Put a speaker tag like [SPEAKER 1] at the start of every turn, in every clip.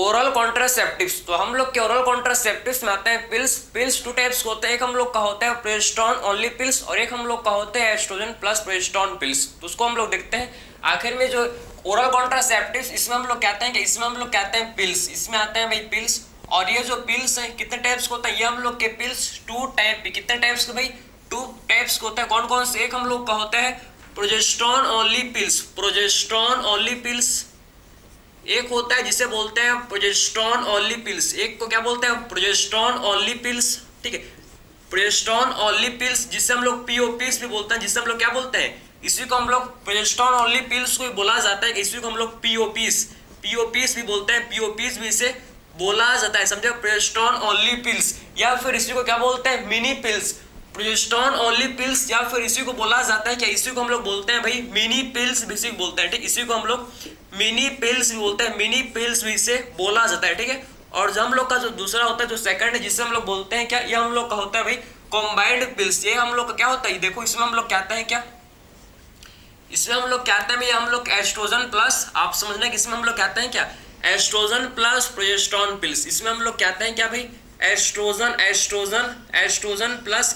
[SPEAKER 1] Oral contraceptives, तो हम लोग के ओरल कॉन्ट्रासेप्टिव्स में आते हैं पिल्स। पिल्स टू टाइप्स होते हैं, एक हम लोग का होता है प्रोजेस्टेरॉन ओनली पिल्स और एक हम लोग का होता है एस्ट्रोजन प्लस प्रोजेस्टेरॉन पिल्स। तो उसको हम लोग देखते हैं। आखिर में जो ओरल कॉन्ट्रासेप्टिव्स, इसमें हम लोग कहते हैं कि इसमें हम लोग कहते हैं पिल्स, इसमें आते हैं भाई पिल्स। और ये जो पिल्स है कितने टाइप्स के होता है, ये हम लोग के पिल्स टू टाइप, कितने टाइप्स के भाई, टू टाइप्स के होता है। कौन कौन से, एक हम लोग का होता है progesterone only pills, progesterone only pills, एक होता है जिसे बोलते हैं प्रोजेस्टेरॉन ओनली पिल्स, एक को क्या बोलते हैं प्रोजेस्टेरॉन ओनली पिल्स, ठीक है, प्रोजेस्टेरॉन ओनली पिल्स, जिसे हम लोग पीओपीस भी बोलते हैं, जिसे हम लोग क्या बोलते हैं, इसी को हम लोग प्रोजेस्टेरॉन ओनली पिल्स को बोला जाता है, इसी को हम लोग पीओपीस भी बोलते हैं, पीओपीस भी इसे बोला जाता है, समझे, प्रोजेस्टेरॉन ओनली पिल्स, या फिर इसी को क्या बोलते हैं mini pills, progesterone only pills, या फिर इसी को बोला जाता है क्या, इसी को हम लोग बोलते हैं भाई मिनी पिल्स भी इसी को बोलते हैं, ठीक, इसी को हम लोग मिनी पिल्स भी बोलते हैं, मिनी पिल्स भी इसे बोला जाता है, ठीक है। और जो हम लोग का जो दूसरा होता है, जो सेकंड है, जिसे हम लोग बोलते हैं क्या, ये हम लोग का होता है भाई कॉम्बाइंड पिल्स, ये हम लोग का क्या होता है, देखो इसमें हम लोग कहते हैं क्या, इसमें हम लोग कहते हैं भाई हम लोग एस्ट्रोजन प्लस, आप समझना कि इसमें हम लोग कहते हैं क्या, एस्ट्रोजन प्लस प्रोजेस्टेरॉन पिल्स, इसमें हम लोग कहते हैं क्या भाई, estrogen estrogen estrogen plus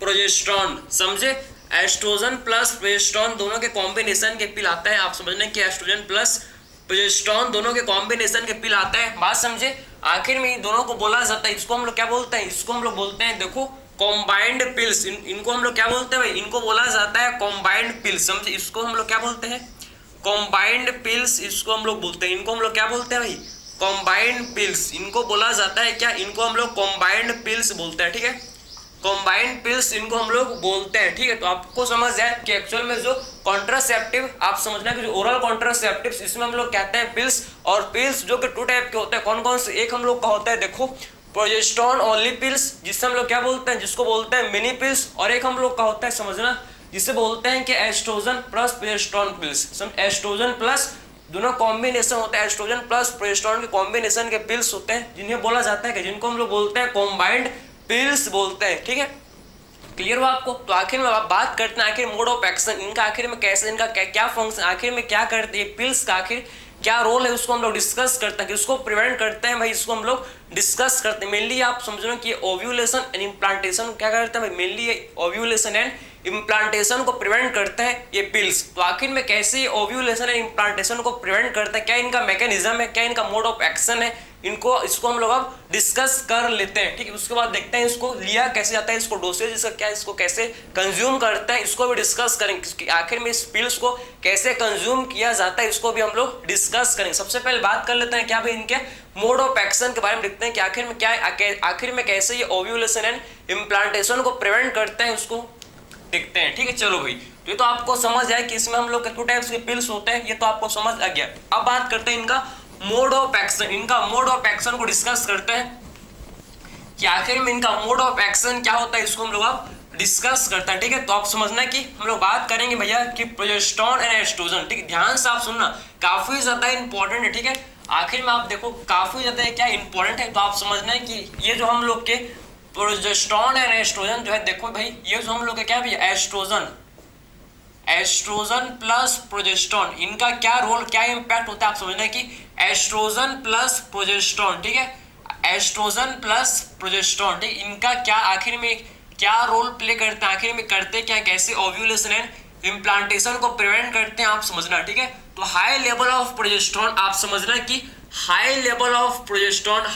[SPEAKER 1] progesterone, समझे, एस्ट्रोजन प्लस प्रोजेस्टेरॉन दोनों के कॉम्बिनेशन के पिल आता है, आप समझने कि एस्ट्रोजन प्लस प्रोजेस्टेरॉन दोनों के कॉम्बिनेशन के पिल आता है, बात समझे। आखिर में इन दोनों को बोला जाता है, इसको हम लोग क्या बोलते हैं, इसको हम लोग बोलते हैं देखो कॉम्बाइंड पिल्स, इनको हम लोग क्या बोलते हैं भाई, इनको बोला जाता है कॉम्बाइंड पिल्स, समझे, इसको हम लोग क्या बोलते हैं कॉम्बाइंड पिल्स, इसको हम लोग बोलते हैं, इनको हम लोग क्या बोलते हैं भाई कॉम्बाइंड पिल्स, इनको बोला जाता है क्या, इनको हम लोग कॉम्बाइंड पिल्स बोलते हैं, ठीक है, कॉम्बाइंड पिल्स इनको हम लोग बोलते हैं, ठीक है। तो आपको समझ जाए कि एक्चुअल में जो कॉन्ट्रासेप्टिव, आप समझना कि जो ओरल कॉन्ट्रासेप्टिव्स, इसमें हम लोग कहते हैं पिल्स, और पिल्स जो कि टू टाइप के होते हैं, कौन कौन से, एक हम लोग का होता है देखो प्रोजेस्टेरॉन ओनली पिल्स, जिससे हम लोग क्या बोलते हैं, जिसको बोलते हैं मिनी पिल्स, और एक हम लोग का होता है समझना जिसे बोलते हैं कि oestrogen plus progesterone pills, oestrogen plus दोनों कॉम्बिनेशन होता है, एस्ट्रोजन प्लस प्रोजेस्टेरॉन के कॉम्बिनेशन के पिल्स होते हैं, जिन्हें बोला जाता है कि जिनको हम लोग बोलते हैं कॉम्बाइंड पिल्स बोलते हैं, ठीक है, क्लियर हुआ आपको। तो आखिर में आप बात करते हैं आखिर मोड ऑफ एक्शन, इनका आखिर में कैसे, इनका क्या फंक्शन, आखिर में क्या करते हैं पिल्स का, आखिर क्या रोल है, उसको हम लोग डिस्कस करते हैं, कि उसको प्रिवेंट करते हैं भाई, इसको हम लोग डिस्कस करते हैं। मेनली आप समझ लो कि ओव्यूलेशन एंड इम्प्लांटेशन क्या करते हैं भाई, मेनली ओव्यूलेशन एंड इम्प्लांटेशन को प्रिवेंट करते हैं ये पिल्स। तो आखिर में कैसे ओव्यूलेशन एंड इम्प्लांटेशन को प्रिवेंट करते हैं, क्या इनका मैकेनिज्म है, क्या इनका मोड ऑफ एक्शन है, इसको हम लोग अब डिस्कस कर लेते हैं, ठीक है। उसके बाद देखते हैं इसको लिया कैसे जाता है, इसको डोसेज इसका क्या, इसको कैसे कंज्यूम करते हैं, इसको भी डिस्कस करेंगे, आखिर में इस पिल्स को कैसे कंज्यूम किया जाता है, इसको भी हम लोग डिस्कस करेंगे। सबसे पहले बात कर लेते हैं क्या भाई इनके मोड ऑफ एक्शन के बारे में, देखते हैं कि आखिर में क्या, आखिर में कैसे ये ओव्यूलेशन एंड इम्प्लांटेशन को प्रिवेंट करते हैं, उसको देखते हैं, ठीक है। चलो भाई, तो ये तो आपको समझ आया कि इसमें हम लोग टू टाइप्स के पिल्स होते हैं, ये तो आपको समझ आ गया। अब बात करते हैं इनका मोड ऑफ एक्शन, इनका मोड ऑफ एक्शन को डिस्कस करते हैं कि आखिर में इनका मोड ऑफ एक्शन क्या होता है, इसको हम लोग अब डिस्कस करते हैं, ठीक है। तो आप समझना कि हम लोग बात करेंगे भैया कि प्रोजेस्टेरॉन एंड एस्ट्रोजन, ठीक है, ध्यान से आप सुनना, काफी ज्यादा इंपॉर्टेंट है, ठीक है। आखिर में आप देखो काफी ज्यादा क्या इंपॉर्टेंट है, तो आप समझना है कि ये जो हम लोग के प्रोजेस्टेरॉन एंड एस्ट्रोजन जो है, देखो भाई ये जो हम लोग के क्या भैया एस्ट्रोजन प्लस प्रोजेस्टेरॉन, इनका क्या रोल, क्या इंपैक्ट होता है, आप समझना है कि एस्ट्रोजन प्लस प्रोजेस्टेरॉन, ठीक है, एस्ट्रोजन प्लस प्रोजेस्टेरॉन, ठीक, इनका क्या आखिर में क्या रोल प्ले करते हैं, आखिर में करते क्या, कैसे ओव्यूलेशन एंड इम्प्लांटेशन को प्रिवेंट करते हैं, आप समझना, ठीक है। तो हाई लेवल ऑफ प्रोजेस्टेरॉन, आप समझना कि high level of progesterone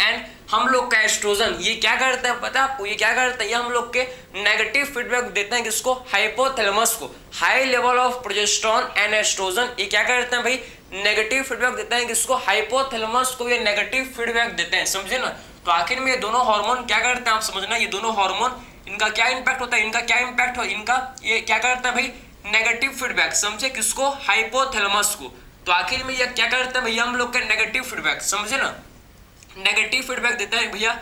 [SPEAKER 1] and हम लोग का एस्ट्रोजन, ये क्या करते हैं पता है आपको, ये क्या करते हैं, ये हम लोग के नेगेटिव फीडबैक देते हैं किसको, हाइपोथैलेमस को। High level of progesterone and oestrogen ये क्या करते हैं भाई, नेगेटिव फीडबैक देते हैं किसको, हाइपोथैलेमस को ये नेगेटिव फीडबैक देते हैं, समझे ना। तो आखिर में ये दोनों हार्मोन क्या करते हैं, आप समझना, ये दोनों हार्मोन इनका क्या इंपैक्ट होता है, इनका क्या इंपैक्ट हो, इनका ये क्या करता है भाई, नेगेटिव फीडबैक, समझे, किसको, हाइपोथैलेमस को। तो आखिर में ये क्या करता है भैया, हम लोग का नेगेटिव फीडबैक, समझे ना, नेगेटिव फीडबैक देता है भैया,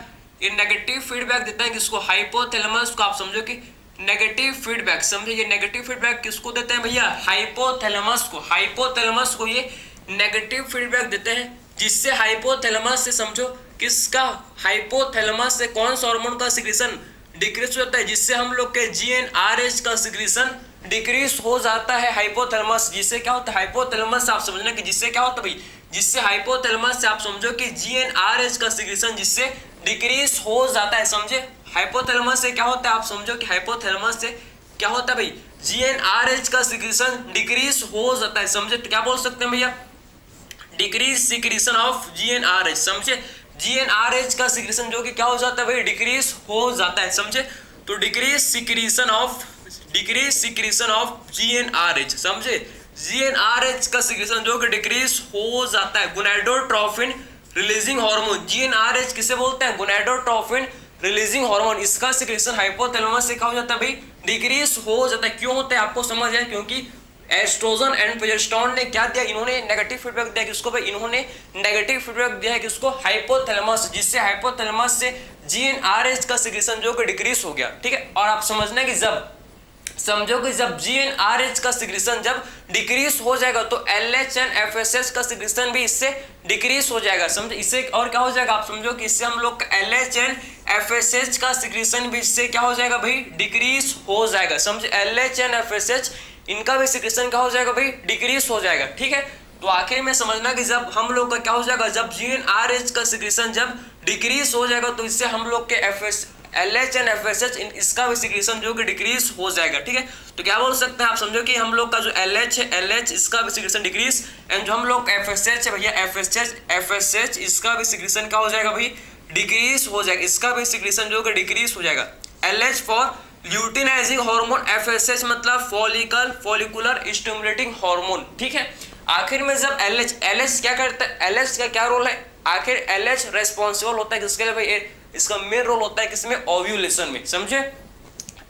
[SPEAKER 1] ये नेगेटिव फीडबैक देता है किसको, हाइपोथैलेमस को। आप समझो कि नेगेटिव फीडबैक, समझे, ये नेगेटिव फीडबैक किसको देते हैं भैया, हाइपोथैलेमस को। हाइपोथैलेमस को ये नेगेटिव फीडबैक देते हैं, जिससे हाइपोथैलेमस से समझो किसका, हाइपोथैलेमस से कौन सा हार्मोन का सिक्रीशन डिक्रीज होता है, जिससे हम लोग के GnRH का सिक्रीशन डिक्रीज हो जाता है हाइपोथैलेमस, जिससे क्या होता है हाइपोथैलेमस, आप समझना कि जिससे क्या होता है भाई, जिससे हाइपोथैलेमस से आप समझो कि GnRH का सिक्रीशन जिससे डिक्रीज हो जाता है। समझे, हाइपोथैलेमस से क्या होता है, आप समझो कि हाइपोथैलेमस से क्या होता है भाई, GnRH का सिक्रीशन डिक्रीज हो जाता है। समझे, तो क्या बोल सकते हैं भैया, डिक्रीज सिक्रीशन ऑफ GnRH। समझे, GnRH का सिक्रीशन जो कि क्या हो जाता है भाई, डिक्रीज हो जाता है। समझे, तो डिक्रीज सिक्रीशन ऑफ GnRH। समझे, GnRH का सिक्रीशन जो कि डिक्रीज हो जाता है। गोनाडोट्रोपिन रिलीजिंग हार्मोन, GnRH किसे बोलते हैं, गोनाडोट्रोपिन रिलीजिंग हार्मोन, इसका सिक्रीशन हाइपोथैलेमस से क्या हो जाता है भाई, डिक्रीज हो जाता है। क्यों होता है आपको समझ है, क्योंकि एस्ट्रोजन एंड प्रोजेस्टेरोन ने क्या दिया, इन्होंने नेगेटिव फीडबैक दिया किसको भाई, इन्होंने नेगेटिव फीडबैक दिया है किसको, हाइपोथैलेमस, जिससे हाइपोथैलेमस से GnRH का सिक्रीशन जो कि डिक्रीज हो गया। ठीक है, और आप समझना कि जब समझो कि जब GnRH का सिक्रीशन जब डिक्रीज हो जाएगा तो LH एंड FSH का सिक्रीशन भी इससे डिक्रीज हो जाएगा। समझे, इससे और क्या हो जाएगा, आप समझो कि इससे हम लोग का LH एंड FSH का सिक्रीशन भी इससे क्या हो जाएगा भाई, डिक्रीज हो जाएगा। समझे, LH एंड FSH इनका भी सिक्रीशन क्या हो जाएगा भाई, डिक्रीज हो जाएगा। ठीक है, तो आखिर में समझना कि जब हम लोग का क्या हो जाएगा, जब GnRH का सिक्रीशन जब डिक्रीज हो जाएगा तो इससे हम लोग के LH एंड FSH इसका भी सिक्रीशन जो कि डिक्रीज हो जाएगा। ठीक है, तो क्या बोल सकते हैं, आप समझो कि हम लोग का जो LH है, LH इसका भी सिक्रीशन डिक्रीज, एंड जो हम लोग FSH है भैया, FSH इसका भी सिक्रीशन क्या हो जाएगा भाई, डिक्रीज हो जाएगा, इसका भी सिक्रीशन जो कि डिक्रीज हो जाएगा। LH for luteinizing hormone, FSH मतलब फॉलिकुलर स्टिमुलेटिंग हार्मोन। ठीक है, आखिर में जब LH क्या करता है, LH का क्या रोल है, आखिर LH रेस्पॉन्सिबल होता है किसके लिए भाई, इसका मेन रोल होता है किसमें, ओव्यूलेशन में। समझे,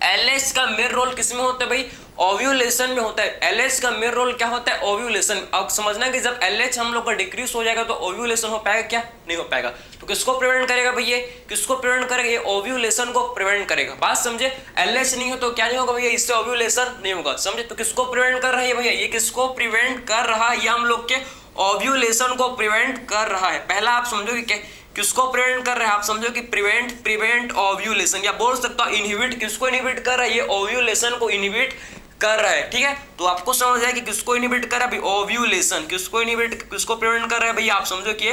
[SPEAKER 1] LH का मेन रोल किसमें होता है भाई, ओव्यूलेशन में होता है। LH का मेन रोल क्या होता है, ओव्यूलेशन। अब समझना कि जब LH हम लोग का डिक्रीज हो जाएगा तो ओव्यूलेशन हो पाएगा क्या, नहीं हो पाएगा। तो किसको प्रिवेंट करेगा भैया, किसको प्रिवेंट करेगा, ये ओव्यूलेशन को प्रिवेंट करेगा। बात समझे, LH नहीं हो तो क्या नहीं होगा भैया, इससे ओव्यूलेशन नहीं होगा। समझे, तो किसको प्रिवेंट कर रहा है भैया, ये किसको प्रिवेंट कर रहा है, ये हम लोग के ओव्यूलेशन को प्रिवेंट कर रहा है। पहला आप समझो कि किसको प्रिवेंट कर रहा है, आप समझो कि प्रिवेंट ओव्यूलेशन, या बोल सकता हूं इनहिबिट, किसको इनहिबिट कर रहा है, ये ओव्यूलेशन को इनहिबिट कर रहा है। ठीक है, तो आपको समझ आया कि किसको इनहिबिट कर रहा है, ओव्यूलेशन, किसको प्रिवेंट कर रहा है भैया, आप समझो कि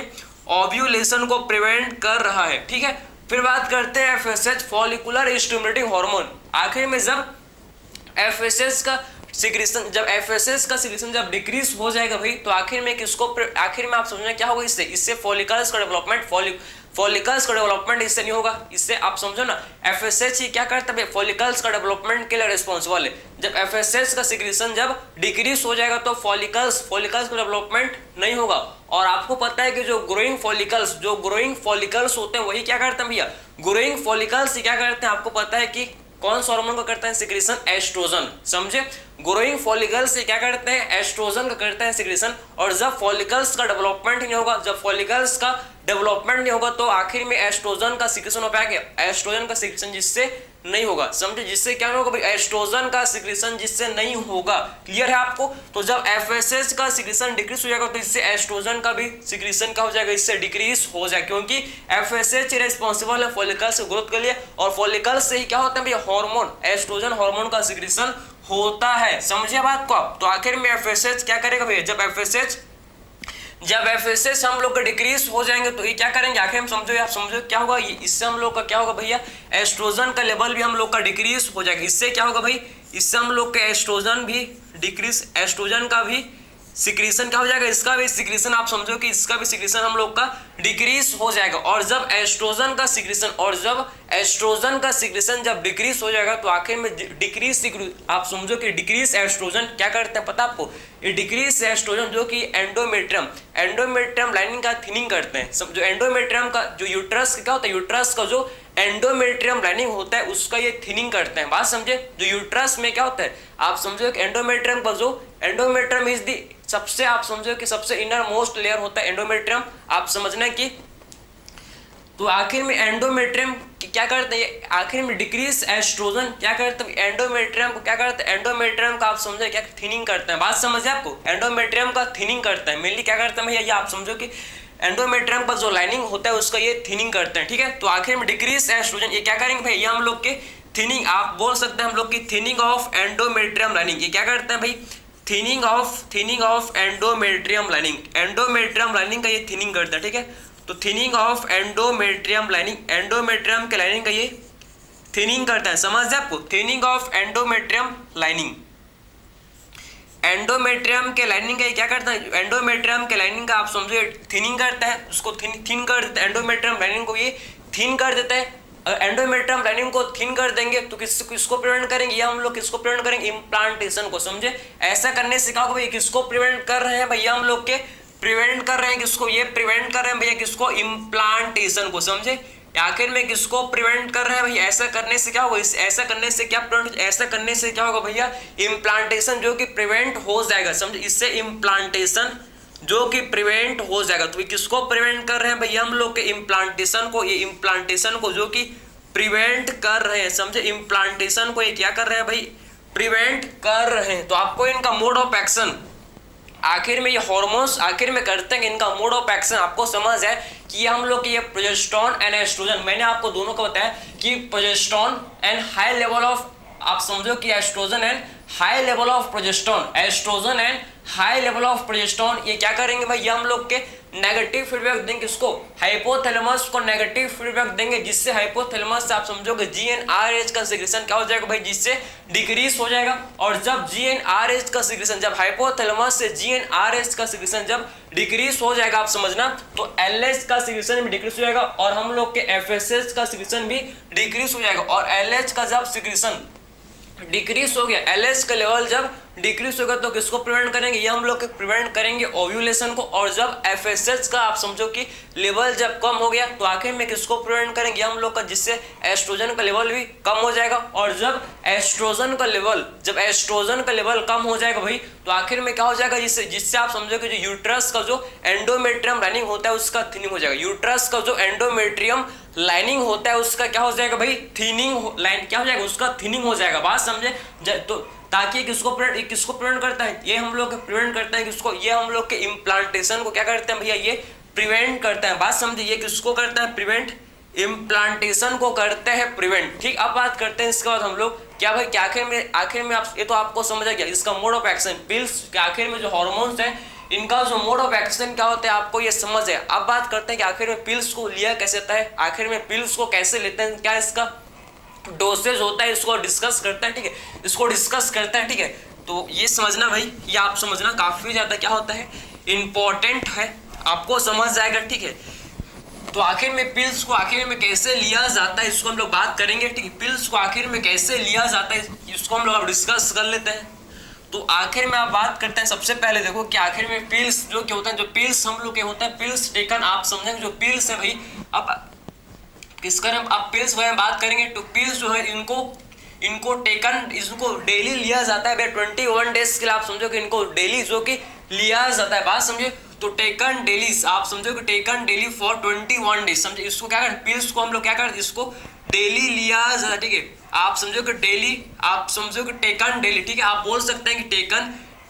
[SPEAKER 1] ओव्यूलेशन को प्रिवेंट कर रहा है। ठीक है, फिर बात करते हैं FSH फॉलिकुलर स्टिमुलेटिंग हार्मोन। आखिर में जब FSH का सिक्रीशन जब डिक्रीज हो जाएगा भाई, तो आखिर में आप समझना क्या होगा, इससे फॉलिकल्स का डेवलपमेंट इससे नहीं होगा। इससे आप समझो ना, FSH ही क्या करता है, फॉलिकल्स का डेवलपमेंट के लिए रिस्पॉन्सिबल है। जब FSH का सिक्रीशन जब डिक्रीज हो जाएगा तो फॉलिकल्स का डेवलपमेंट नहीं होगा। और आपको पता है कि जो ग्रोइंग फॉलिकल्स होते हैं वही क्या करते हैं भैया, ग्रोइंग फॉलिकल्स क्या करते हैं, आपको पता है कि कौन सा हार्मोन का करता है सिक्रीशन, एस्ट्रोजन। समझे, ग्रोइंग फॉलिकल्स से क्या करते हैं, एस्ट्रोजन का करता है सिक्रीशन। और जब फॉलिकल्स का डेवलपमेंट नहीं होगा, तो आखिर में एस्ट्रोजन का सिक्रीशन हो पाएगा, एस्ट्रोजन का सिक्रीशन जिससे नहीं होगा। समझे, जिससे क्या होगा भाई, एस्ट्रोजन का सिक्रीशन जिससे नहीं होगा। क्लियर है आपको, तो जब FSH का सिक्रीशन डिक्रीज हो जाएगा तो इससे एस्ट्रोजन का भी सिक्रीशन क्या हो जाएगा, इससे डिक्रीज हो जाएगा, क्योंकि FSH रिस्पॉन्सिबल है फॉलिकल्स ग्रोथ के लिए, और फॉलिकल्स से ही क्या होता है भैया, हार्मोन, एस्ट्रोजन हार्मोन का सिक्रीशन होता है। समझिए बात को आप, तो आखिर में FSH क्या करेगा भैया, जब FSH हम लोग का डिक्रीज हो जाएंगे तो ये क्या करेंगे, आखिर में आप समझो क्या होगा, इससे हम लोग का क्या होगा भैया, एस्ट्रोजन का लेवल भी हम लोग का डिक्रीज हो जाएगा। इससे क्या होगा भाई, इससे हम लोग का एस्ट्रोजन का भी सिक्रीशन क्या हो जाएगा, इसका भी सिक्रीशन आप समझो कि इसका भी सिक्रीशन हम लोग का डिक्रीज हो जाएगा। और जब एस्ट्रोजन का सिक्रीशन जब डिक्रीज हो जाएगा तो आखिर में आप समझो कि डिक्रीज एस्ट्रोजन क्या करते हैं पता आपको, ये डिक्रीज एस्ट्रोजन जो कि एंडोमेट्रियम लाइनिंग का थिनिंग करते हैं। जो एंडोमेट्रियम का जो यूट्रस क्या होता है, यूट्रस का जो एंडोमेट्रियम लाइनिंग होता है उसका ये थिनिंग करते हैं। बात समझे, जो यूट्रस में क्या होता है, आप समझो कि एंडोमेट्रियम इज दी सबसे, आप समझो कि सबसे इनर मोस्ट लेयर होता है एंडोमेट्रियम। आप समझना कि तो आखिर में एंडोमेट्रियम क्या करते हैं, आखिर में डिक्रीज एस्ट्रोजन क्या करते हैं, एंडोमेट्रियम को क्या करते हैं, एंडोमेट्रियम का आप समझे क्या थिनिंग करते हैं। बात समझे आपको, एंडोमेट्रियम का थिनिंग करते हैं, मेनली क्या करते हैं भैया, आप समझो कि एंडोमेट्रियम का जो लाइनिंग होता है उसका ये थिनिंग करते हैं। ठीक है, तो आखिर में डिक्रीज एस्ट्रोजन ये क्या करेंगे भाई, ये हम लोग के थिनिंग, आप बोल सकते हैं हम लोग की थिनिंग ऑफ एंडोमेट्रियम लाइनिंग, ये क्या करते हैं भाई, thinning of endometrium lining, endometrium lining का ये थिनिंग करता है, ठीक है। तो thinning of endometrium lining, endometrium के लाइनिंग का ये थिनिंग करता है, समझ जाए आपको, thinning of endometrium lining. Endometrium के लाइनिंग का क्या करता है, एंडोमेट्रियम के लाइनिंग का आप समझो थिनिंग करता है, उसको थिन कर देता है, एंडोमेट्रियम लाइनिंग को ये थिन कर देता है। एंडोमेट्रियम लाइनिंग को थिन कर देंगे तो किसको प्रिवेंट करेंगे, या हम लोग किसको प्रिवेंट करेंगे, इम्प्लांटेशन को, समझे। ऐसा करने से क्या होगा भैया, किसको प्रिवेंट कर रहे हैं भैया हम लोग के, प्रिवेंट कर रहे हैं किसको, ये प्रिवेंट कर रहे हैं भैया किसको, इम्प्लांटेशन को, समझे। आखिर में किसको प्रिवेंट कर रहे हैं भैया, ऐसा करने से क्या होगा, ऐसा करने से क्या ऐसा करने से क्या होगा भैया, इम्प्लांटेशन जो कि प्रिवेंट हो जाएगा, समझे। इससे इम्प्लांटेशन जो कि प्रिवेंट हो जाएगा। तो किसको प्रिवेंट कर रहे हैं भैया हम लोग के, इम्प्लांटेशन को, ये इम्प्लांटेशन को जो कि प्रिवेंट कर रहे हैं, समझे। इम्प्लांटेशन को ये क्या कर रहे हैं भाई, प्रिवेंट कर रहे हैं। तो आपको इनका मोड ऑफ एक्शन, आखिर में ये हार्मोन्स आखिर में करते हैं, इनका मोड ऑफ एक्शन आपको समझ है कि हम लोग की ये प्रोजेस्टेरोन एंड एस्ट्रोजन, मैंने आपको दोनों को बताया कि progesterone and high level of, आप समझो कि oestrogen and high level of progesterone, oestrogen and high level of progesterone ये क्या करेंगे भाई, ये हम लोग के नेगेटिव फीडबैक देंगे, किसको, हाइपोथैलेमस को नेगेटिव फीडबैक देंगे, जिससे हाइपोथैलेमस से आप समझोगे GnRH का सिक्रेशन क्या हो जाएगा भाई, जिससे डिक्रीज हो जाएगा। और जब GnRH का सिक्रेशन, जब हाइपोथैलेमस से GnRH का सिक्रेशन जब डिक्रीज हो जाएगा, आप समझना, तो LH का सिक्रेशन भी डिक्रीज हो जाएगा और हम लोग के FSH का सिक्रेशन भी डिक्रीज हो जाएगा। और LH का जब सिक्रेशन डिक्रीज हो गया, LH का लेवल जब डिक्रीज होगा तो किसको प्रिवेंट करेंगे, ये हम लोग प्रिवेंट करेंगे ओव्यूलेशन को। और जब FSH का आप समझो कि लेवल जब कम हो गया तो आखिर में किसको प्रिवेंट करेंगे हम लोग का, जिससे एस्ट्रोजन का लेवल भी कम हो जाएगा। और जब एस्ट्रोजन का लेवल कम हो जाएगा भाई, तो आखिर में क्या हो जाएगा, जिससे आप समझो कि जो यूट्रस का जो एंडोमेट्रियम लाइनिंग होता है उसका थिनिंग हो जाएगा। यूट्रस का जो एंडोमेट्रियम लाइनिंग होता है उसका क्या हो जाएगा भाई, थिनिंग लाइन क्या हो जाएगा, उसका थिनिंग हो जाएगा, बात समझे। तो ताकि किसको प्रिवेंट करता है, ये हम लोग प्रिवेंट करते हैं किसको, ये हम लोग के इम्प्लांटेशन को क्या करते हैं भैया, ये प्रिवेंट करता है, बात समझे। ये किसको करता है, प्रिवेंट, इम्प्लांटेशन को करते हैं प्रिवेंट, ठीक। अब बात करते हैं इसके बाद हम लोग क्या भाई, क्या आखिर में आप, ये तो आपको समझ आ गया इसका मोड ऑफ एक्शन। पिल्स के आखिर में जो हार्मोन्स है इनका जो मोड ऑफ एक्शन क्या होता है आपको ये समझ है। अब बात करते हैं कि आखिर में पिल्स को लिया कैसे जाता है, आखिर में पिल्स को कैसे लेते हैं, क्या इसका डोसेज होता है, इसको डिस्कस करते हैं, ठीक है, इसको डिस्कस करते हैं, ठीक है। तो ये समझना भाई, ये आप समझना काफी ज्यादा क्या होता है, इंपॉर्टेंट है, आपको समझ जाएगा, ठीक है। तो आखिर में पिल्स को आखिर में कैसे लिया जाता है इसको हम लोग बात करेंगे, ठीक है। पिल्स को आखिर में कैसे लिया जाता है इसको हम लोग डिस्कस कर लेते हैं। तो आखिर में आप बात करते हैं, सबसे पहले देखो कि आखिर में पिल्स जो क्या होता है, जो पिल्स हम लोग के होता है, पिल्स टेकन, आप समझेंगे जो पिल्स है भाई, अब किसका आप पिल्स में बात करेंगे, तो पिल्स जो है इनको टेकन, इसको डेली लिया जाता है भाई 21 डेज के लिए, आप समझो कि इनको डेली जो कि लिया जाता है, बात समझे। तो टेकन डेली, आप समझो कि टेकन डेली फॉर 21 डेज, समझे। इसको क्या करते, पिल्स को हम लोग क्या करते, इसको डेली लिया जाता है, ठीक है। आप समझो कि डेली, आप समझो कि टेकन डेली, ठीक है। आप बोल सकते हैं कि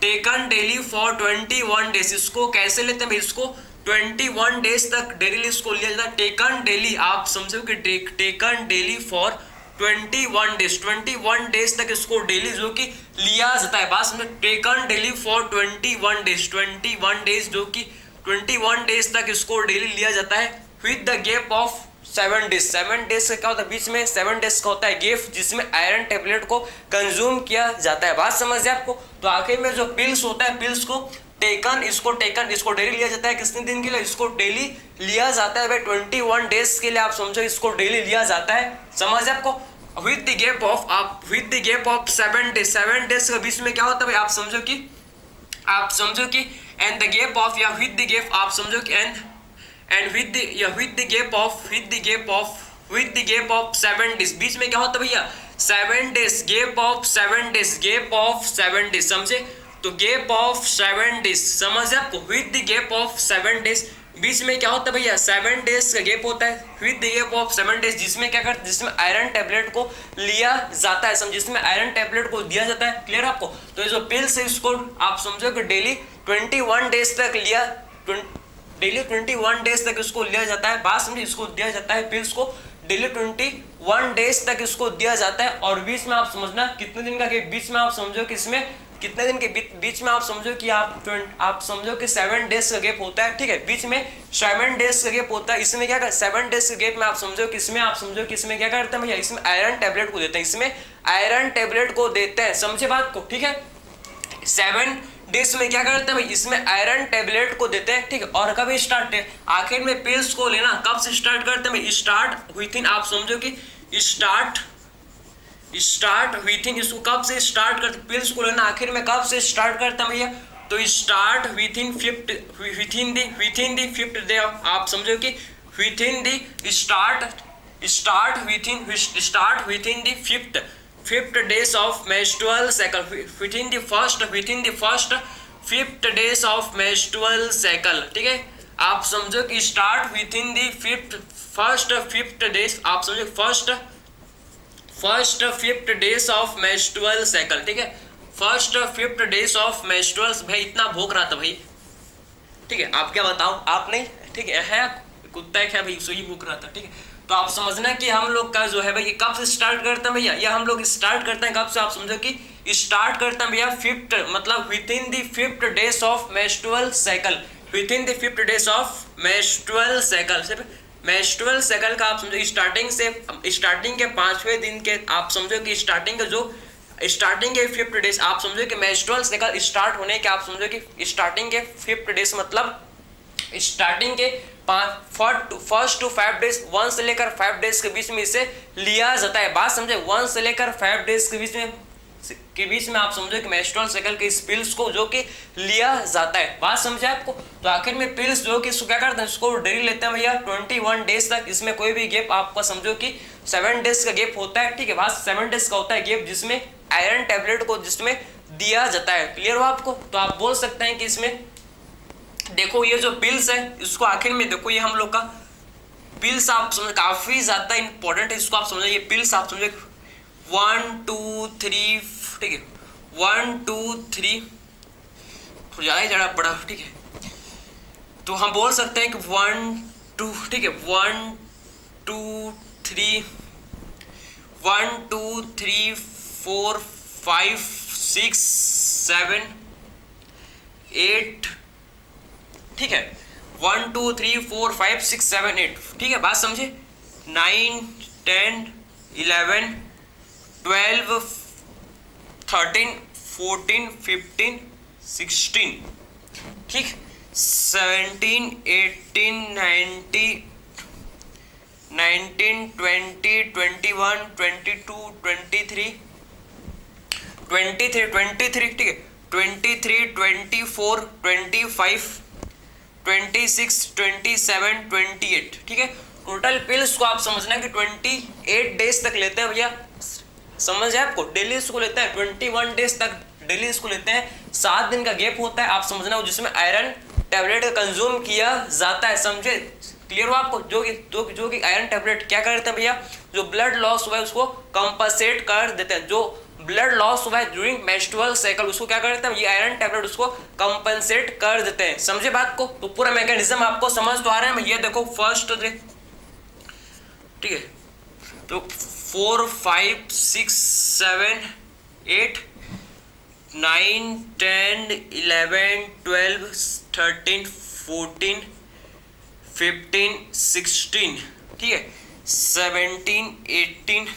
[SPEAKER 1] टेकन डेली फॉर 21 डेज, इसको कैसे लेते हैं भाई, इसको 21 डेज तक डेली इसको लिया जाता है, टेकन डेली, आप समझो कि टेकन डेली फॉर 21 डेज तक इसको डेली जो कि लिया जाता है, बात समझो। टेकन डेली फॉर 21 डेज जो कि 21 डेज तक इसको डेली लिया जाता है with the gap of 7 days. 7 days का क्या होता है, बीच में 7 डेज का होता है गैप, जिसमें आयरन टेबलेट को कंज्यूम किया जाता है, बात समझ है आपको। तो आखिर में जो पिल्स होता है, पिल्स को इसको डेली लिया जाता है, कितने दिन के लिए, इसको डेली लिया जाता है भाई 21 डेज के लिए, आप समझो इसको डेली लिया जाता है, समझ आपको। With the gap of 7 days, 7 days के बीच में क्या होता है भाई, आप समझो कि एंड द गैप ऑफ, या विद द गैप, आप समझो कि and with the gap of 7 days, बीच में क्या होता है भैया 7 डेज, गैप ऑफ 7 डेज, समझे। तो गैप ऑफ 7 डेज, समझ आपको, with the gap of 7 days, बीच में क्या होता है भैया 7 डेज का गैप होता है with the gap of 7 days, जिसमें क्या करते, जिसमें आयरन टेबलेट को लिया जाता है, समझ, जिसमें आयरन टेबलेट को दिया जाता है, क्लियर आपको। तो ये जो पिल्स है इसको आप समझो कि डेली 21 डेज तक इसको लिया जाता है, बात समझिए, इसको दिया जाता है पिल्स को डेली 21 डेज तक इसको दिया जाता है। और बीच में आप समझना कितने दिन का, बीच में आप समझो कि इसमें कितने दिन के बीच में आप समझो कि आप समझो कि 7 डेज का गैप होता है, ठीक है, बीच में 7 डेज का गैप होता है। इसमें क्या कर 7 डेज के गैप में आप समझो कि इसमें क्या करते हैं भैया, इसमें आयरन टेबलेट को देते हैं, इसमें आयरन टेबलेट को देते हैं, समझे बात को, ठीक है। 7 डेज में क्या करते हैं भाई, इसमें आयरन टेबलेट को देते हैं, ठीक है। और कभी स्टार्ट है आखिर में पिल्स को लेना कब से स्टार्ट करते हैं भाई, स्टार्ट विथिन, आप समझो कि स्टार्ट विथिन, इसको कब से स्टार्ट करते, पिल्स को लेना आखिर में कब से स्टार्ट करते हैं भैया, तो start within the fifth day, आप समझो कि within the start within the fifth days of menstrual cycle, within the first 5th days of menstrual cycle, ठीक है। आप समझो कि start within the first 5th days, आप समझो first 5th days of menstrual cycle, ठीक है, first 5th days of menstrual. भाई इतना भूख रहा था भाई, ठीक है, आप क्या बताओ, आप नहीं, ठीक है कुत्ता है क्या भाई, सही भूख रहा था, ठीक है। तो आप समझना कि हम लोग का जो है भाई कब से स्टार्ट करते हैं भैया, या हम लोग स्टार्ट करते हैं कब से, आप समझो कि स्टार्ट करते हैं भैया 5th, मतलब within the 5th days of menstrual cycle, within the 5th days of menstrual cycle. सिर्फ मेंस्ट्रुअल साइकिल का आप समझो स्टार्टिंग के 5वें दिन के, आप समझो कि स्टार्टिंग के 5th डेज, आप समझो कि मेंस्ट्रुअल साइकिल स्टार्ट होने के, आप समझो कि स्टार्टिंग के 5th डेज, मतलब स्टार्टिंग के फर्स्ट टू 5 डेज, 1 से लेकर 5 डेज के बीच में इसे लिया जाता है, बात समझे, 1 से लेकर 5 डेज के बीच में आप समझो कि मेंस्ट्रुअल साइकिल के इस पिल्स को जो कि लिया जाता है, बात समझे आपको। तो आखिर में पिल्स जो कि इसको क्या करते हैं, इसको डेली लेते हैं भैया 21 डेज तक, इसमें कोई भी गैप आपका समझो कि 7 डेज का गैप होता है, ठीक है, बात 7 डेज का होता है गैप, जिसमें आयरन टेबलेट को जिसमें दिया जाता है, क्लियर हो आपको। तो आप बोल सकते हैं कि इसमें देखो ये जो पिल्स है, इसको आखिर में देखो ये हम लोग का पिल्स आप समझो काफी ज्यादा इंपॉर्टेंट है, इसको आप समझो ये पिल्स आप समझो 1 2 3, ठीक है, 1 2 3 तो ज्यादा ही ज्यादा बड़ा, ठीक है। तो हम बोल सकते हैं कि 1 2, ठीक है, 1 2 3 1 2 3 4 5 6 7 8, ठीक है, 1 2 3 4 5 6 7 8, ठीक है, बात समझे, 9 10 11 12 13 14 15 16, ठीक, 17 18 19 20 21 22 23 23, ठीक है, 23 24 25 26 27 28, ठीक है। टोटल पिल्स को आप समझना कि 28 डेज तक लेते हैं भैया, समझ है आपको, डेली इसको लेते हैं 21 डेज तक डेली इसको लेते हैं, 7 दिन का गैप होता है, आप समझना, जिसमें आयरन टैबलेट कंज्यूम किया जाता है, समझे, क्लियर हो आपको। जो कि आयरन टैबलेट क्या करते हैं भैया, जो ब्लड लॉस हुआ है उसको कंपनसेट कर देते हैं, जो ब्लड लॉस हुआ है ड्यूरिंग मेंस्ट्रुअल साइकिल, उसको क्या करते हैं ये आयरन टैबलेट उसको कंपनसेट कर देते हैं, समझे बात को। तो पूरा मैकेनिज्म आपको समझ तो आ रहा है, ये देखो फर्स्ट, ठीक है, तो 4 5 6 7 8 9 10 11 12 13 14 15 16, ठीक है, 17 18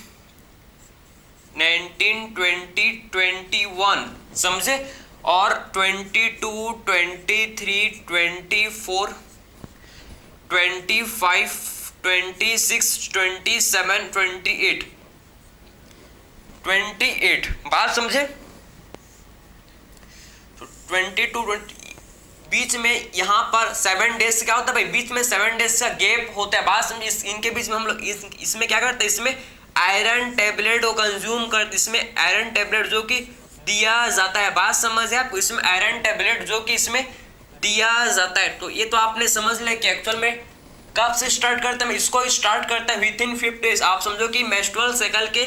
[SPEAKER 1] 19 20 21, समझे, और 22 23 24 25 26 27 28, बात समझे। तो 22 बीच में यहाँ पर 7 डेज क्या होता है भाई, बीच में 7 डेज का गैप होता है, बात समझे। इनके बीच में हम लोग इसमें क्या करते हैं, इसमें आयरन टेबलेट को कंज्यूम करते, इसमें आयरन टेबलेट जो कि दिया जाता है, बात समझ है आपको, इसमें आयरन टेबलेट जो कि इसमें दिया जाता है। तो ये तो आपने समझ लिया कि एक्चुअल में कब से स्टार्ट करते हैं, इसको स्टार्ट करते हैं विथिन 5 डेज, आप समझो कि मेंस्ट्रुअल साइकिल के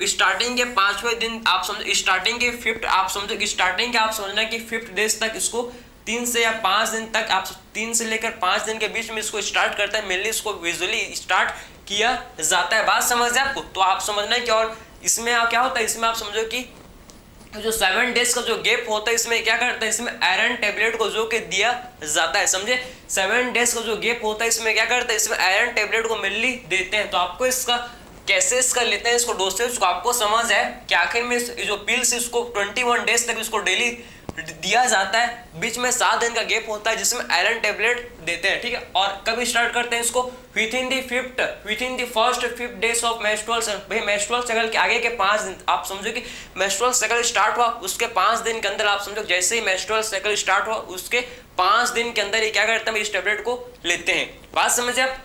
[SPEAKER 1] स्टार्टिंग के 5वें दिन, आप समझो स्टार्टिंग के 5th, आप समझो कि स्टार्टिंग के आप समझना कि 5th डेज तक इसको 3 से या 5 दिन तक, आप 3 से लेकर 5 दिन के बीच में इसको स्टार्ट करता है, मेनली इसको विजुअली स्टार्ट किया जाता है, बात समझ है आपको। तो आप समझना कि और इसमें क्या होता है, इसमें आप समझो कि तो जो 7 डेज का जो गैप होता है इसमें क्या करता है, इसमें आयरन टेबलेट को जो कि दिया जाता है, समझे। 7 डेज का जो गैप होता है इसमें क्या करता है, इसमें आयरन टेबलेट को मिलनी देते हैं। तो आपको इसका कैसे इसका लेते हैं इसको डोसेज को आपको समझ है कि आखिर में जो पिल्स इसको 21 डेज तक इसको डेली दिया जाता है, बीच में 7 दिन का गैप होता है जिसमें आयरन टेबलेट देते हैं, ठीक है। और कभी स्टार्ट करते हैं इसको, with in the first 5 days of menstrual cycle. भाई मेंस्ट्रुअल साइकिल के आगे के 5 दिन आप समझो कि मेंस्ट्रुअल साइकिल स्टार्ट हुआ उसके 5 दिन के अंदर, आप समझो जैसे ही मेंस्ट्रुअल साइकिल स्टार्ट हुआ उसके 5 दिन के अंदर ये क्या करते हैं, इस टेबलेट को लेते हैं। बात समझे आप।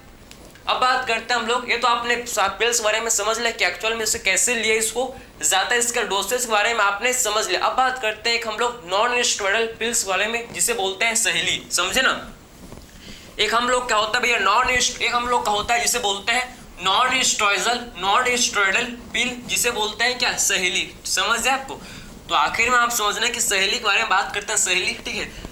[SPEAKER 1] अब बात करते हैं हम लोग, ये तो आपने पिल्स के बारे में समझ लिया कि एक्चुअल में इसे कैसे लिए इसको ज्यादा, इसका डोसेज के बारे में आपने समझ लिया। अब बात करते हैं हम लोग नॉन स्टेरॉइडल पिल्स के बारे में जिसे बोलते हैं सहेली, समझे ना। एक हम लोग क्या होता है भैया एक हम लोग का होता है जिसे बोलते हैं नॉन स्टेरॉइडल पिल, जिसे बोलते हैं क्या, सहेली, समझ है आपको। तो आखिर में आप समझना कि सहेली के बारे में बात करते हैं, सहेली, ठीक है।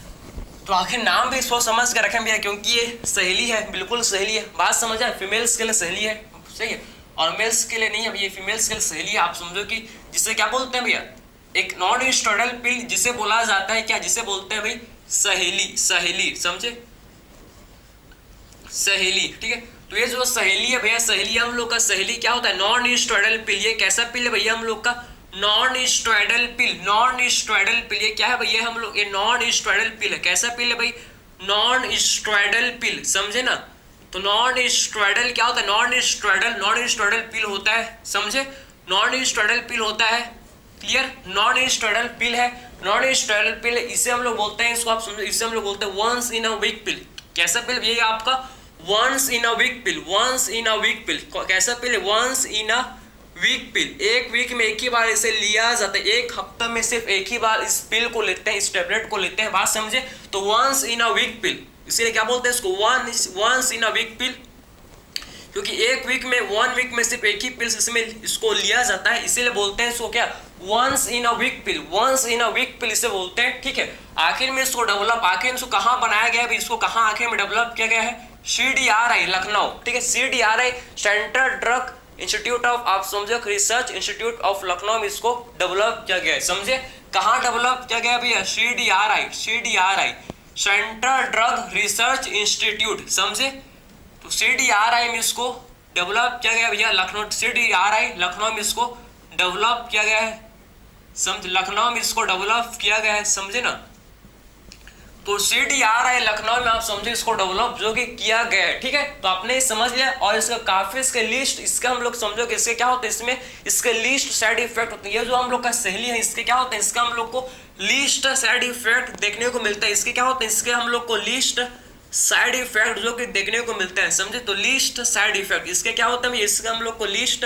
[SPEAKER 1] तो आखिर नाम भी इसको समझ कर रखें भैया क्योंकि ये सहेली है, बिल्कुल सहेली है। बात समझ आए, फीमेल्स के लिए सहेली है, सही है, और मेल्स के लिए नहीं है, ये फीमेल्स के लिए सहेली है। आप समझो कि जिसे क्या बोलते हैं भैया, एक नॉन स्टेरॉइडल पिल जिसे बोला जाता है क्या, जिसे बोलते हैं भाई सहेली, समझे, सहेली, ठीक है। तो ये जो सहेली है भैया, सहेली हम लोग का सहेली क्या होता है, नॉन स्टेरॉइडल पिल। ये कैसा पिल है भैया हम लोग का, नॉन स्टेरॉइडल पिल। ये क्या है भैया हम लोग, ये नॉन स्टेरॉइडल पिल है। कैसा पिल है भाई, नॉन स्टेरॉइडल पिल, समझे ना। तो नॉन स्टेरॉइडल क्या होता है, नॉन स्टेरॉइडल पिल होता है, समझे, नॉन स्टेरॉइडल पिल होता है, क्लियर। नॉन स्टेरॉइडल पिल है, नॉन स्टेरॉइडल पिल, इसे हम लोग बोलते हैं, इसको आप समझो, इसे हम लोग बोलते हैं वंस इन अ वीक पिल। कैसा पिल, ये आपका वंस इन अ वीक पिल। कैसा पिल है, वंस इन अ वीक पिल। एक वीक में एक ही बार इसे लिया जाता है, एक हफ्ता में सिर्फ एक ही बार इस पिल को लेते हैं, इस टेबलेट को लेते हैं, बात समझे। तो वंस इन अ वीक पिल, इसीलिए क्या बोलते हैं इसको, वंस इन अ वीक पिल, क्योंकि एक वीक में 1 वीक में सिर्फ एक ही पिल इसमें इसको लिया जाता है, इसीलिए बोलते हैं इसको क्या, वंस इन अ वीक पिल इसे बोलते हैं, ठीक है। आखिर में इसको डेवलप, आखिर में इसको कहाँ बनाया गया है, इसको कहाँ आखिर में डेवलप किया गया है, CDRI लखनऊ, ठीक है। CDRI central drug institute of, आप समझो, रिसर्च इंस्टीट्यूट ऑफ लखनऊ में इसको डेवलप किया गया है, समझे। कहाँ डेवलप किया गया भैया, CDRI central drug research institute, समझे। तो CDRI में इसको डेवलप किया गया भैया, लखनऊ, CDRI लखनऊ में इसको डेवलप किया गया है, समझ, लखनऊ में इसको डेवलप किया गया है, समझे ना। तो CDRI लखनऊ में आप समझे इसको डेवलप जो कि किया गया है, ठीक है। तो आपने समझ लिया, और इसका काफी इसके लिस्ट, इसका हम लोग समझो कि इसके क्या होता है, इसमें इसके लिस्ट साइड इफेक्ट होते हैं। ये जो हम लोग का सहेली है इसके क्या होते हैं, इसका हम लोग को लिस्ट साइड इफेक्ट देखने को मिलता है। इसके क्या होते हैं, इसके हम लोग को लिस्ट साइड इफेक्ट जो कि देखने को मिलता है, समझे। तो लिस्ट साइड इफेक्ट इसके क्या होता है, इसके हम लोग को लिस्ट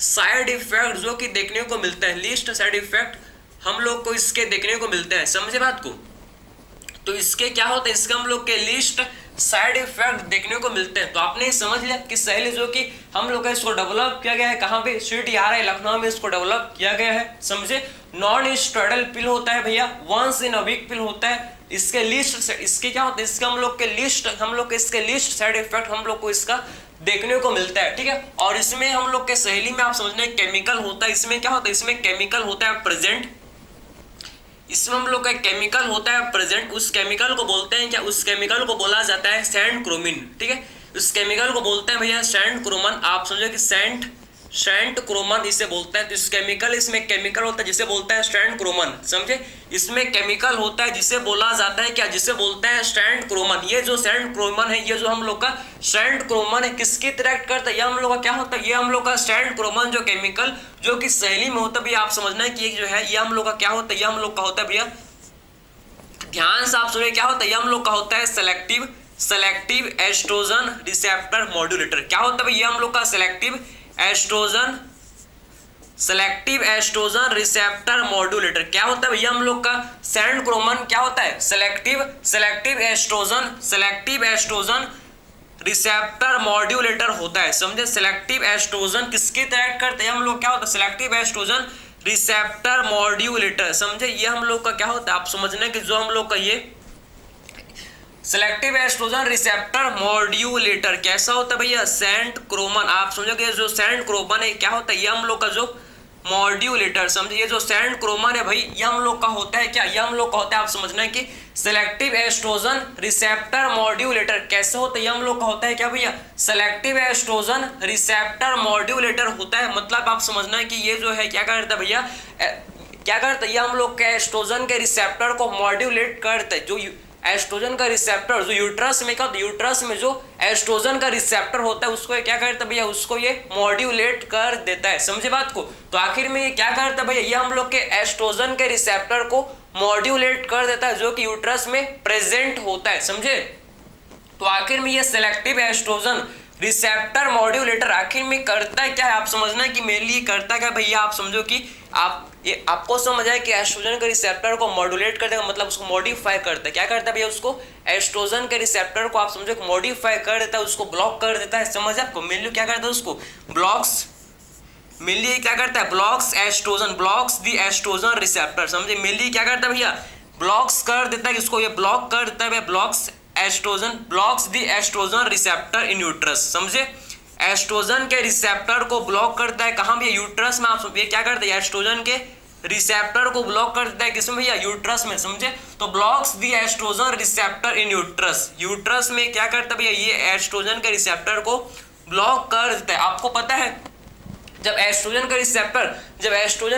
[SPEAKER 1] साइड इफेक्ट जो कि देखने को मिलता है, लिस्ट साइड इफेक्ट हम लोग को इसके देखने को मिलता है, समझे बात को। तो इसके क्या होता है, इसके हम लोग के लिस्ट साइड इफेक्ट देखने को मिलते हैं। तो आपने समझ लिया कि सहेली जो कि हम लोग का इसको डेवलप किया गया है, कहाँ पे, CDRI लखनऊ में इसको डेवलप किया गया है, समझे। नॉन स्टेरॉइडल पिल होता है भैया, वंस इन अ वीक पिल होता है। इसके लिस्ट, इसके क्या होता है, इसके हम लोग के लिस्ट, हम लोग के इसके लिस्ट साइड इफेक्ट हम लोग को इसका देखने को मिलता है, ठीक है। और इसमें हम लोग के सहेली में आप समझने केमिकल होता है, इसमें क्या होता है, इसमें केमिकल होता है प्रेजेंट, इसमें हम लोग का केमिकल होता है प्रेजेंट। उस केमिकल को बोलते हैं क्या, उस केमिकल को बोला जाता है सैंड क्रोमिन, ठीक है। उस केमिकल को बोलते हैं भैया सैंड क्रोमन, आप समझो कि सैंड क्रोमन इसे बोलते हैं। तो इस केमिकल, इसमें केमिकल होता है जिसे बोलते हैं सैंड क्रोमन, समझे। इसमें केमिकल होता है जिसे बोला जाता है क्या, जिसे बोलते हैं सैंड क्रोमन। ये जो सैंड क्रोमन है, ये जो हम लोग का सैंड क्रोमन है, किसकी इंटरेक्ट करता है, ये हम लोग का क्या होता है, ये हम लोग का सैंड क्रोमन जो केमिकल जो कि सहेली में होता है भैया, आप समझना है कि ये जो है ये हम लोग का क्या होता है, ये हम लोग का होता है भैया, ध्यान से आप सुनिए, क्या होता है, ये हम लोग का होता है सेलेक्टिव एस्ट्रोजन रिसेप्टर मॉड्यूलेटर। क्या होता है भैया, ये हम लोग का सेलेक्टिव एस्ट्रोजन रिसेप्टर मॉड्यूलेटर। क्या होता है भैया हम लोग का सैंड क्रोमन, क्या होता है, सेलेक्टिव एस्ट्रोजन रिसेप्टर मॉड्यूलेटर होता है, समझे। सेलेक्टिव एस्ट्रोजन किसकी तरह करते हैं हम लोग, क्या होता है, सेलेक्टिव एस्ट्रोजन रिसेप्टर मॉड्यूलेटर, समझे। ये हम लोग का क्या होता है, आप समझने कि जो हम लोग का ये सेलेक्टिव एस्ट्रोजन रिसेप्टर मॉड्यूलेटर कैसा होता है भैया, सैंड क्रोमन। आप समझो कि जो सैंड क्रोमन है क्या होता है, ये हम लोग का जो मॉड्यूलेटर। समझे, ये जो सेंड क्रोमन है भाई, ये हम लोग का होता है क्या, ये हम लोग का होता है, आप समझना है कि सेलेक्टिव एस्ट्रोजन रिसेप्टर मॉड्यूलेटर। कैसे होता है, ये हम लोग का होता है क्या भैया, सेलेक्टिव एस्ट्रोजन रिसेप्टर मॉड्यूलेटर होता है। मतलब आप समझना है कि ये जो है क्या करता है भैया, क्या करता है, ये हम लोग के एस्ट्रोजन के रिसेप्टर को मॉड्यूलेट करता है। जो एस्ट्रोजन का रिसेप्टर जो यूट्रस में, क्या होता है, यूट्रस में जो एस्ट्रोजन का रिसेप्टर होता है उसको क्या करता है भैया, उसको ये मॉड्यूलेट कर देता है। समझे बात को। तो आखिर में ये क्या करता है भैया, ये हम लोग के एस्ट्रोजन के रिसेप्टर को मॉड्यूलेट कर देता है जो कि यूट्रस में प्रेजेंट होता है। समझे। तो आखिर में ये सेलेक्टिव एस्ट्रोजन रिसेप्टर मॉड्यूलेटर आखिर में करता है क्या है, आप समझना है कि मेरे लिए करता क्या भैया, आप समझो कि आपको समझ आए कि एस्ट्रोजन के रिसेप्टर को मॉड्यूलेट कर देगा, मतलब उसको मॉडिफाई करता है। क्या करता है भैया, उसको एस्ट्रोजन के रिसेप्टर को आप समझो मॉडिफाई कर देता है, उसको ब्लॉक कर देता है। समझ आपको, मेनली क्या करता है, उसको ब्लॉक्स, मेनली क्या करता है, blocks oestrogen, blocks the oestrogen receptor. समझे, मेनली क्या करता है भैया, ब्लॉक्स कर देता है, इसको ये ब्लॉक कर देता है भैया, blocks oestrogen, blocks the oestrogen receptor in uterus. समझे, एस्ट्रोजन के रिसेप्टर को ब्लॉक करता है कहाँ भैया, यूट्रस में। आप ये क्या करता है, एस्ट्रोजन के रिसेप्टर को ब्लॉक कर देता है किसमें भैया, यूट्रस में। समझे, तो blocks the oestrogen receptor in uterus, uterus में क्या करता है भैया, ये एस्ट्रोजन के रिसेप्टर को ब्लॉक कर देता है। आपको पता है जब एस्ट्रोजन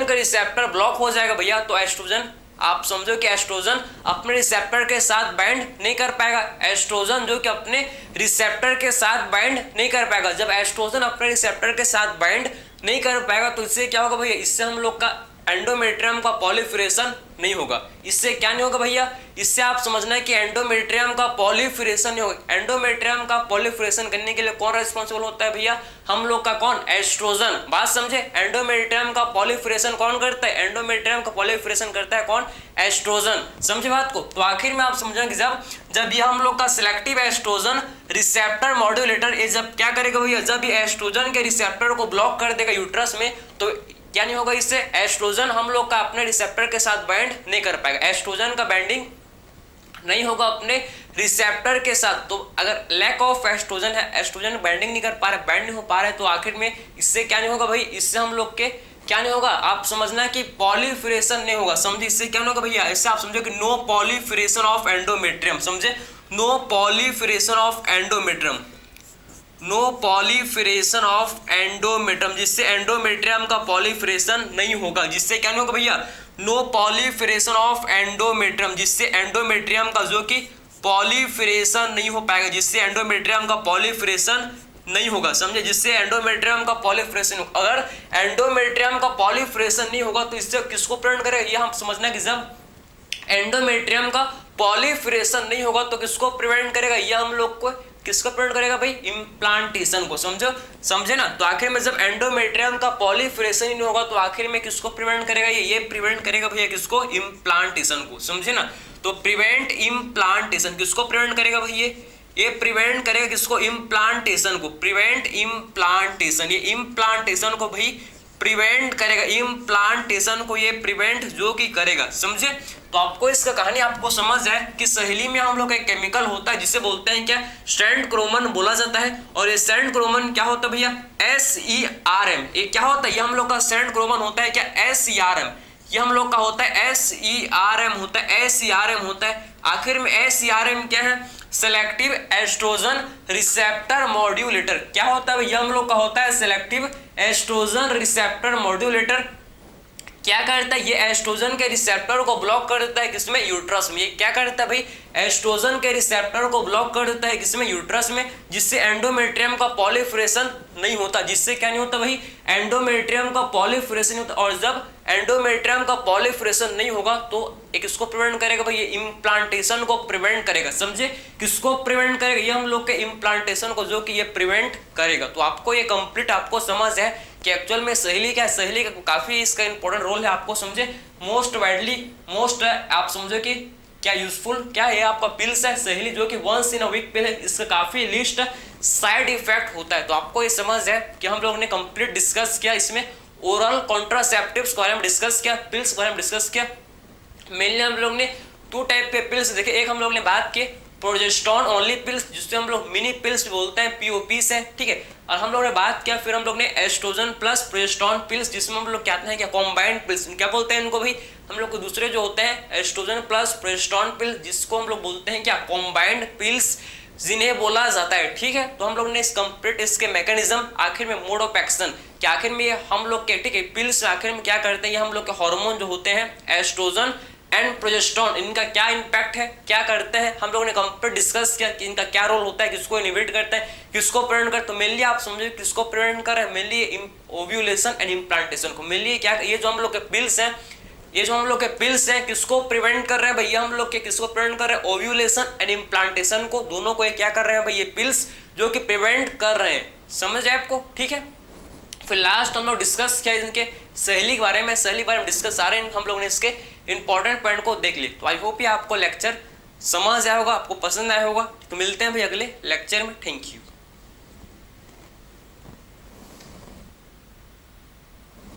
[SPEAKER 1] का रिसेप्टर ब्लॉक हो जाएगा भैया, तो एस्ट्रोजन, आप समझो कि एस्ट्रोजन अपने रिसेप्टर के साथ बाइंड नहीं कर पाएगा। एस्ट्रोजन जो कि अपने रिसेप्टर के साथ बाइंड नहीं कर पाएगा। जब एस्ट्रोजन अपने रिसेप्टर के साथ बाइंड नहीं कर पाएगा तो इससे क्या होगा भैया, इससे हम लोग का एंडोमेट्रियम का पॉलीफरेशन नहीं होगा। इससे क्या नहीं होगा भैया, इससे आप समझना है कि एंडोमेट्रियम का पॉलीफरेशन नहीं होगा। एंडोमेट्रियम का पॉलीफरेशन करने के लिए कौन रेस्पॉन्सिबल होता है भैया, हम लोग का कौन, एस्ट्रोजन। बात समझे, एंडोमेट्रियम का पॉलीफरेशन कौन करता है, एंडोमेट्रियम का पॉलीफरेशन करता है कौन, एस्ट्रोजन। समझे बात को। तो आखिर में आप समझना कि जब ये हम लोग का सिलेक्टिव एस्ट्रोजन रिसेप्टर मॉड्यूलेटर ये जब क्या करेगा भैया, जब ये एस्ट्रोजन के रिसेप्टर को ब्लॉक कर देगा यूट्रस में, तो क्या नहीं होगा, इससे एस्ट्रोजन हम लोग का अपने रिसेप्टर के साथ बाइंड नहीं कर पाएगा। एस्ट्रोजन का बाइंडिंग नहीं होगा अपने रिसेप्टर के साथ। तो अगर लैक ऑफ एस्ट्रोजन है, एस्ट्रोजन बाइंडिंग नहीं कर पा रहे, बाइंड नहीं हो पा रहे, तो आखिर में इससे क्या नहीं होगा भाई, इससे हम लोग के क्या नहीं होगा, आप समझना कि पॉलीफरेशन नहीं होगा। समझे, इससे क्या नहीं होगा भैया, इससे आप समझो कि नो पॉलीफरेशन ऑफ एंडोमेट्रियम। समझे, no proliferation of endometrium, no proliferation of endometrium, जिससे एंडोमेट्रियम का पॉलीफरेशन नहीं होगा। जिससे क्या नहीं होगा भैया, नो पॉलीफरेशन ऑफ एंडोमेट्रियम, जिससे एंडोमेट्रियम का जो कि पॉलीफरेशन नहीं हो पाएगा, जिससे एंडोमेट्रियम का पॉलीफरेशन नहीं होगा। समझे, जिससे एंडोमेट्रियम का पॉलीफरेशन होगा। अगर एंडोमेट्रियम का पॉलीफरेशन नहीं होगा तो इससे किसको प्रिवेंट करेगा, ये हम समझना कि जब एंडोमेट्रियम का पॉलीफरेशन नहीं होगा तो किसको प्रिवेंट करेगा, ये हम लोग को किसको प्रिवेंट करेगा भाई, इम्प्लांटेशन को। समझे ना। तो आखिर में जब एंडोमेट्रियम का पॉलीफरेशन ही नहीं होगा तो आखिर में किसको प्रिवेंट करेगा, ये प्रिवेंट करेगा भैया किसको, इम्प्लांटेशन को। समझे ना। तो प्रिवेंट इम्प्लांटेशन किसको प्रिवेंट करेगा भाई, ये प्रिवेंट करेगा किसको, इम्प्लांटेशन को। प्रिवेंट इम्प्लांटेशन, ये इम्प्लांटेशन को भाई प्रिवेंट करेगा, इम्प्लांटेशन को ये प्रिवेंट जो कि करेगा। समझे। तो आपको इसका कहानी आपको समझ जाए कि सहेली में हम लोग एक केमिकल होता है जिसे बोलते हैं क्या, स्टैंड क्रोमन बोला जाता है। और ये स्टैंड क्रोमन क्या होता है भैया, SERM। ये क्या होता है, ये हम लोग का स्टैंड क्रोमन होता है क्या, SERM। ये हम लोग का होता है SERM होता है, SERM होता है। आखिर में SERM क्या है, सेलेक्टिव एस्ट्रोजन रिसेप्टर मॉड्यूलेटर। क्या होता है, ये हम लोग का होता है सेलेक्टिव एस्ट्रोजन रिसेप्टर मॉड्यूलेटर। क्या करता है, ये एस्ट्रोजन के रिसेप्टर को ब्लॉक कर देता है किसमें, यूट्रस में। ये क्या करता है भाई, एस्ट्रोजन के रिसेप्टर को ब्लॉक कर देता है किसमें, यूट्रस में, जिससे एंडोमेट्रियम का पॉलीफरेशन नहीं होता। जिससे क्या नहीं होता भाई, एंडोमेट्रियम का पॉलीफरेशन नहीं होता। और जब एंडोमेट्रियम का पॉलीफरेशन नहीं होगा तो एक किसको प्रिवेंट करेगा भाई, ये इम्प्लांटेशन को प्रिवेंट करेगा। समझे, किसको प्रिवेंट करेगा, ये हम लोग के इम्प्लांटेशन को जो कि ये प्रिवेंट करेगा। तो आपको ये कंप्लीट आपको समझ है कि एक्चुअल में सहेली क्या है, सहेली का काफी इसका इंपॉर्टेंट रोल है। आपको समझे, मोस्ट आप समझो कि क्या यूजफुल क्या है, आपका पिल्स है सहेली जो कि वंस इन अ वीक पिल है। इसका काफी लिस्ट साइड इफेक्ट होता है। तो आपको ये समझ है कि हम लोग ने कंप्लीट डिस्कस किया, इसमें ओरल कॉन्ट्रासेप्टिव्स को हम डिस्कस किया, पिल्स को हम डिस्कस किया। मेनली हम लोग ने 2 टाइप के पिल्स देखे। एक हम लोग ने बात की प्रोजेस्टेरॉन ओनली पिल्स, जिससे हम लोग मिनी पिल्स बोलते हैं, पीओपी से, ठीक है। और हम लोग ने बात किया, फिर हम लोग ने एस्ट्रोजन प्लस प्रोजेस्टेरॉन पिल्स, जिसमें हम लोग कहते हैं क्या कॉम्बाइंड पिल्स, क्या बोलते हैं इनको भाई, हम लोग को दूसरे जो होते हैं एस्ट्रोजन प्लस प्रोजेस्टेरॉन पिल्स, जिसको हम लोग बोलते हैं क्या कॉम्बाइंड पिल्स, जिन्हें बोला जाता है, ठीक है। तो हम लोग ने इस कंप्लीट इसके मैकेनिज्म, आखिर में मोड ऑफ एक्शन, कि आखिर में ये हम लोग के, ठीक है, पिल्स आखिर में क्या करते हैं, ये हम लोग के हार्मोन जो होते हैं एस्ट्रोजन एंड प्रोजेस्टेरॉन, इनका क्या इंपैक्ट है, क्या करते हैं, हम लोगों ने कंप्लीट डिस्कस किया कि इनका क्या रोल होता है, किसको इनहिबिट करते हैं, किसको प्रिवेंट करते हैं। तो मेनली आप समझो किसको प्रिवेंट कर रहे हैं, मेनली ओव्यूलेशन एंड इम्प्लांटेशन को, मेनली क्या, ये जो हम लोग के पिल्स हैं, ये जो हम लोग के पिल्स हैं किसको प्रिवेंट कर रहे हैं भैया, हम लोग के किसको प्रिवेंट कर रहे हैं, ओव्यूलेशन एंड इम्प्लांटेशन को, दोनों को ये क्या कर रहे हैं भाई, ये पिल्स जो कि प्रिवेंट कर रहे हैं, समझ आए आपको, ठीक है। फिर लास्ट हम लोग डिस्कस किया इनके सहेली के बारे में, सहेली के बारे में डिस्कस सारे हम लोगों ने इसके इंपॉर्टेंट पॉइंट को देख लिए। तो आई होप ये आपको लेक्चर समझ आया होगा, आपको पसंद आया होगा। तो मिलते हैं भाई अगले लेक्चर में, थैंक यू।